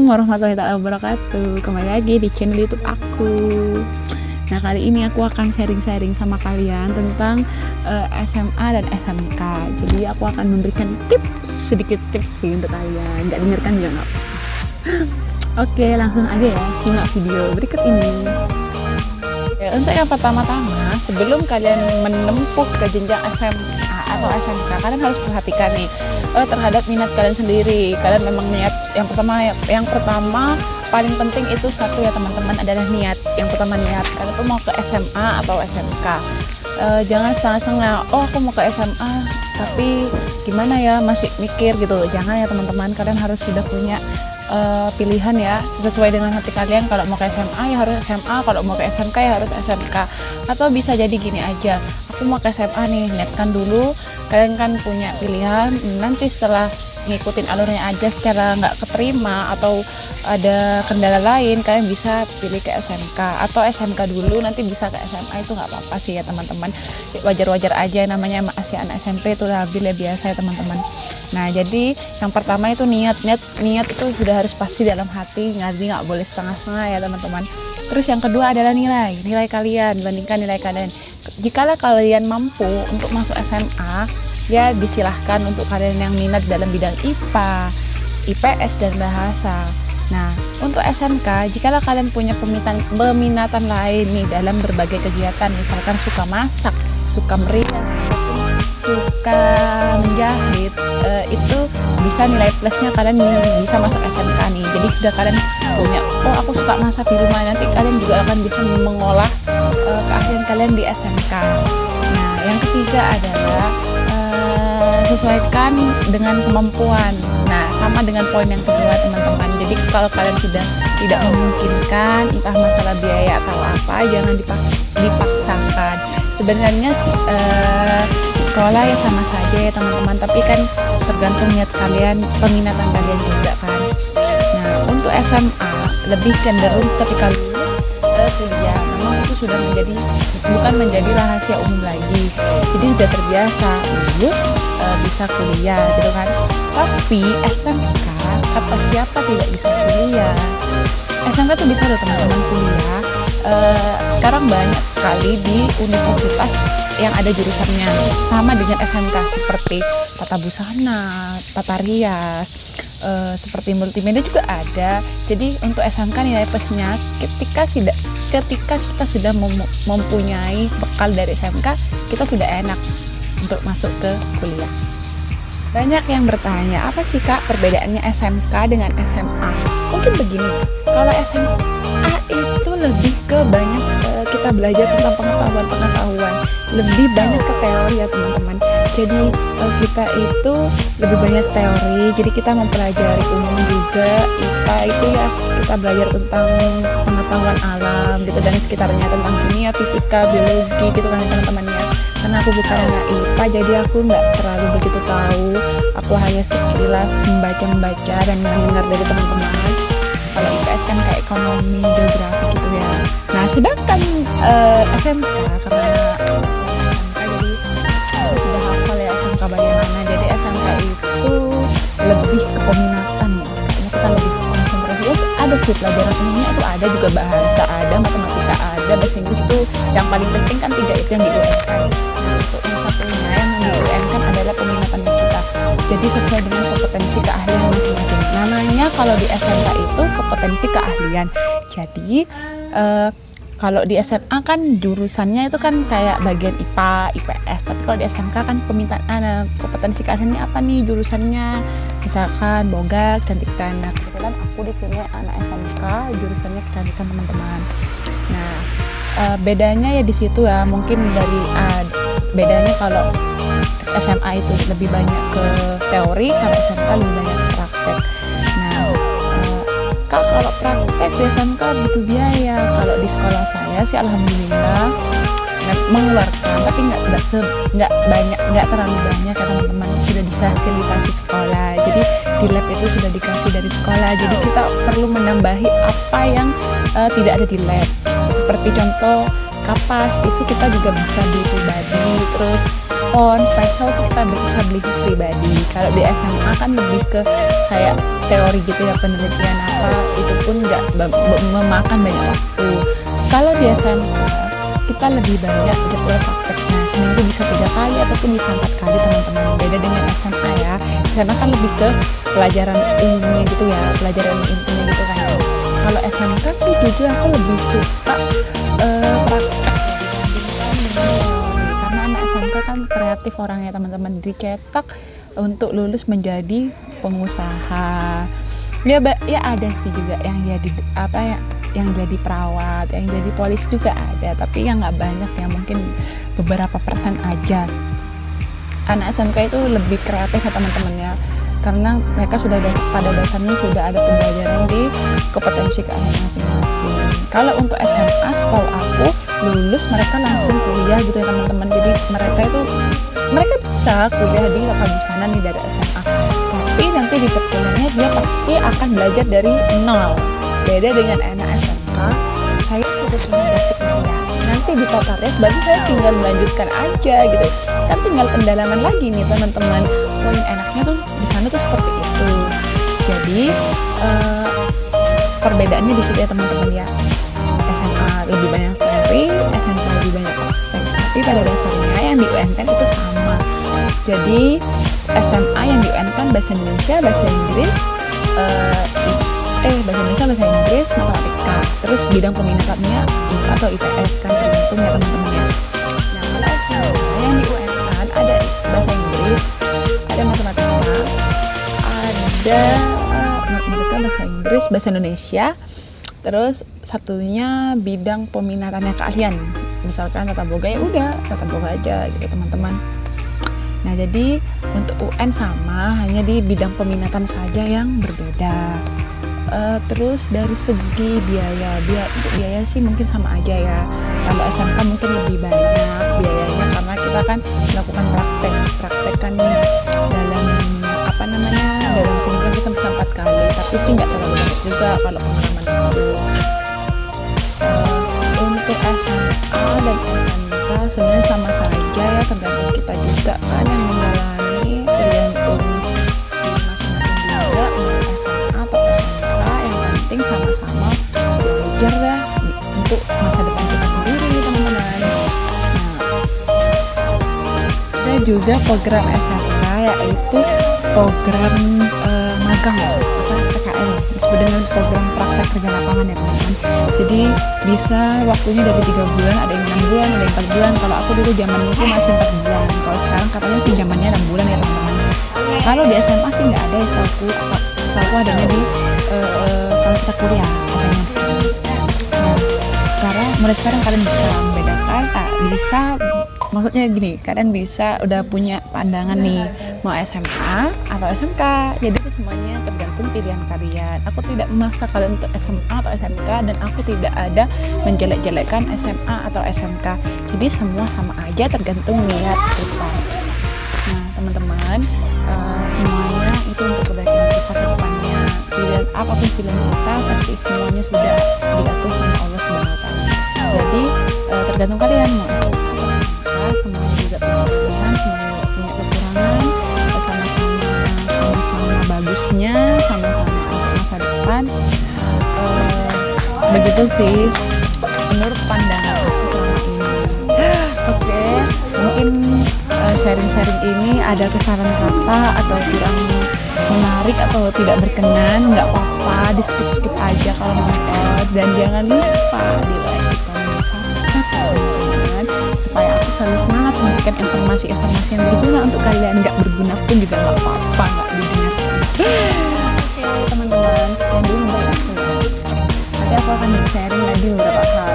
warahmatullahi wabarakatuh. Kembali lagi di channel YouTube aku. Nah, kali ini aku akan sharing-sharing sama kalian tentang SMA dan SMK. Jadi aku akan memberikan sedikit tips sih untuk kalian. Nggak dengarkan juga nggak apa-apa. Oke, langsung aja ya, simak video berikut ini. Ya, untuk yang pertama-tama, sebelum kalian menempuh ke jenjang SMA atau SMK, kalian harus perhatikan nih terhadap minat kalian sendiri. Kalian memang niat yang pertama paling penting itu satu ya teman-teman, adalah niat. Yang pertama niat, kalian tuh mau ke SMA atau SMK. Jangan setengah-setengah, oh aku mau ke SMA tapi gimana ya, masih mikir gitu. Jangan ya teman-teman, kalian harus sudah punya pilihan ya, sesuai dengan hati kalian. Kalau mau ke SMA ya harus SMA, kalau mau ke SMK ya harus SMK. Atau bisa jadi gini aja, aku mau ke SMA nih, niatkan dulu. Kalian kan punya pilihan, nanti setelah ngikutin alurnya aja secara nggak keterima atau ada kendala lain, kalian bisa pilih ke SMK atau SMK dulu nanti bisa ke SMA. Itu nggak apa-apa sih ya teman-teman, wajar-wajar aja, namanya masih anak SMP itu labil ya, biasa ya teman-teman. Nah, jadi yang pertama itu niat itu sudah harus pasti dalam hati, nggak boleh setengah-setengah ya teman-teman. Terus yang kedua adalah nilai kalian, bandingkan nilai kalian. Jikalau kalian mampu untuk masuk SMA, ya disilahkan untuk kalian yang minat dalam bidang IPA, IPS dan bahasa. Nah, untuk SMK, jikalau kalian punya peminatan lain nih dalam berbagai kegiatan, misalkan suka masak, suka merias, suka menjahit, itu bisa nilai plusnya kalian bisa masuk SMK nih. Jadi sudah kalian punya, oh aku suka masak di rumah, nanti kalian juga akan bisa mengolah keahlian kalian di SMK. Nah, yang ketiga adalah sesuaikan dengan kemampuan. Nah, sama dengan poin yang kedua teman-teman. Jadi kalau kalian sudah tidak memungkinkan, entah masalah biaya atau apa, jangan dipaksakan. Sebenarnya sekolah ya sama saja ya teman-teman, tapi kan tergantung niat kalian, peminatan kalian juga kan. Nah, untuk SMA lebih cenderung ketika lulus kuliah, memang itu sudah bukan menjadi rahasia umum lagi. Jadi sudah terbiasa lulus bisa kuliah gitu kan. Tapi SMK, kata siapa tidak bisa kuliah? SMK tuh bisa loh teman-teman kuliah. Sekarang banyak sekali di universitas yang ada jurusannya sama dengan SMK, seperti tata busana, tata rias, seperti multimedia juga ada. Jadi untuk SMK nilai plusnya ketika kita sudah mempunyai bekal dari SMK, kita sudah enak untuk masuk ke kuliah. Banyak yang bertanya, apa sih Kak perbedaannya SMK dengan SMA? Mungkin begini, kalau SMA itu lebih ke banyak kita belajar tentang pengetahuan, lebih banyak ke teori ya teman-teman. Jadi kita itu lebih banyak teori, jadi kita mempelajari umum juga. IPA itu ya kita belajar tentang pengetahuan alam gitu dan sekitarnya, tentang kimia, fisika, biologi gitu kan teman-teman ya. Karena aku bukan anak IPA, jadi aku nggak terlalu begitu tahu. Aku hanya sekilas membaca dan mendengar dari teman-teman. Kalau IPS kan kayak ekonomi, geografi gitu ya. Nah, sedangkan SMK, karena jadi aku sudah hafal ya SMK bagaimana. Jadi SMK itu lebih ke peminatan ya. Kayaknya kita lebih konsentrasi. Ada sih pelajaran umumnya itu ada, juga bahasa ada, matematika ada, bahasa Inggris itu yang paling penting kan tiga itu yang di UN. Untuk yang satunya yang di UN kan adalah peminatan kita. Jadi sesuai dengan kompetensi keahlian masing-masing. Namanya kalau di SMK itu kompetensi keahlian. Jadi kalau di SMA kan jurusannya itu kan kayak bagian IPA, IPS. Tapi kalau di SMK kan pemintaan kompetensi keahliannya apa nih jurusannya? Misalkan boga, kecantikan. Nah, kebetulan aku di sini anak SMK, jurusannya kecantikan teman-teman. Nah, bedanya ya di situ ya, mungkin dari bedanya kalau SMA itu lebih banyak ke teori, kalau SMK lebih banyak ke praktek. Nah, Kak kalau praktek di SMK butuh biaya. Kalau di sekolah saya sih alhamdulillah mengeluarkan, tapi nggak terlalu banyak ya teman-teman, sudah difasilitasi sekolah. Jadi di lab itu sudah dikasih dari sekolah, jadi kita perlu menambahi apa yang tidak ada di lab. Seperti contoh kapas itu kita juga bisa beli pribadi, terus spons special kita bisa beli pribadi. Kalau di SMA kan lebih ke kayak teori gitu ya, penelitian apa itu pun nggak memakan banyak waktu. Kalau di SMK kita lebih banyak jadwal prakteknya, seminggu bisa 3 kali ataupun bisa 4 kali teman-teman. Beda dengan SMA ya, karena kan lebih ke pelajaran ilmunya gitu ya, pelajaran intinya gitu kan. Kalau SMK sih jujur aku lebih suka praktek dibandingkan dengan teori, karena anak SMK kan kreatif orangnya teman-teman, dicetak untuk lulus menjadi pengusaha. Ya ada sih juga yang jadi yang jadi perawat, yang jadi polisi juga ada, tapi yang nggak banyak ya, mungkin beberapa persen aja. Anak SMK itu lebih kreatif ya teman-teman ya, karena mereka sudah pada dasarnya sudah ada pembelajaran di kompetensi keahlian masing-masing. Kalau untuk SMA setahu aku lulus mereka langsung kuliah gitu ya teman-teman, jadi mereka bisa kuliah di lokal busana nih dari SMA, tapi nanti di perkuliahannya dia pasti akan belajar dari nol. Beda dengan anak SMK, saya sudah punya basicnya ya, nanti di totalnya berarti saya tinggal melanjutkan aja gitu kan, tinggal pendalaman lagi nih teman-teman. Poin enaknya tuh di sana tuh seperti itu. Jadi perbedaannya di situ ya teman-teman ya, SMA lebih banyak teori, SMK lebih banyak praktek, tapi pada dasarnya yang di UN kan itu sama. Jadi SMA yang di UN kan bahasa Indonesia, bahasa Inggris, bahasa Inggris, matematika, terus bidang peminatannya IPA atau IPS kan, tergantung ya teman-teman ya. Nah kalau SMA yang di UN kan ada bahasa Inggris, ada matematika, ada bahasa Inggris, bahasa Indonesia, terus satunya bidang peminatannya keahlian, misalkan tata boga, ya udah tata boga aja gitu teman-teman. Nah jadi untuk UN sama, hanya di bidang peminatan saja yang berbeda. Terus dari segi biaya sih mungkin sama aja ya. Kalau SMK mungkin lebih banyak biayanya, karena kita kan melakukan praktek kan dalam seminggu kita bisa 4 kali, tapi sih nggak terlalu banyak juga kalau pengalaman itu. Untuk SMA dan SMK sebenarnya sama saja ya, tergantung kita juga kan yang menjalani, tergantung masing-masing juga mau SMA atau SMK, yang penting sama-sama belajar ya untuk masa depan kita sendiri teman-teman. Ada juga program SMK yaitu program magang ya, PKL, disebut dengan program praktek kerja lapangan ya teman-teman. Jadi bisa waktunya dari 3 bulan, ada yang 6 bulan, ada yang 4 bulan. Kalau aku dulu zaman itu masih 4 bulan, kalau sekarang katanya pinjamannya 6 bulan ya teman-teman. Kalau di SMA sih nggak ada ya, setahu adanya di kalau kita kuliah adanya di sini. Nah mulai sekarang kalian bisa membedakan, maksudnya gini, kalian bisa udah punya pandangan nih mau SMA atau SMK. Jadi itu semuanya tergantung pilihan kalian. Aku tidak memaksa kalian untuk SMA atau SMK, dan aku tidak ada menjelek-jelekkan SMA atau SMK. Jadi semua sama aja, tergantung niat kita. Nah teman-teman, semuanya itu untuk kebaikan kita ke depannya. Apapun pilihan kita, pasti semuanya sudah diatur sama Allah SWT. Jadi tergantung kalian mau semuanya juga punya kelebihan, semuanya punya kekurangan, sama-sama bagusnya, sama-sama untuk masa depan. Begitu sih menurut pandangan aku selama ini. Oke, mungkin sharing-sharing ini ada kesalahan kata atau kurang menarik atau tidak berkenan, nggak apa-apa, di skip aja kalau nonton, dan jangan lupa di like, di komen, subscribe supaya aku selalu semangat memberikan informasi-informasi yang berguna untuk kalian. Nggak berguna pun juga nggak apa-apa, nggak didengarkan. Oke teman-teman, yang dulu membahas nanti aku akan sharing lagi beberapa hal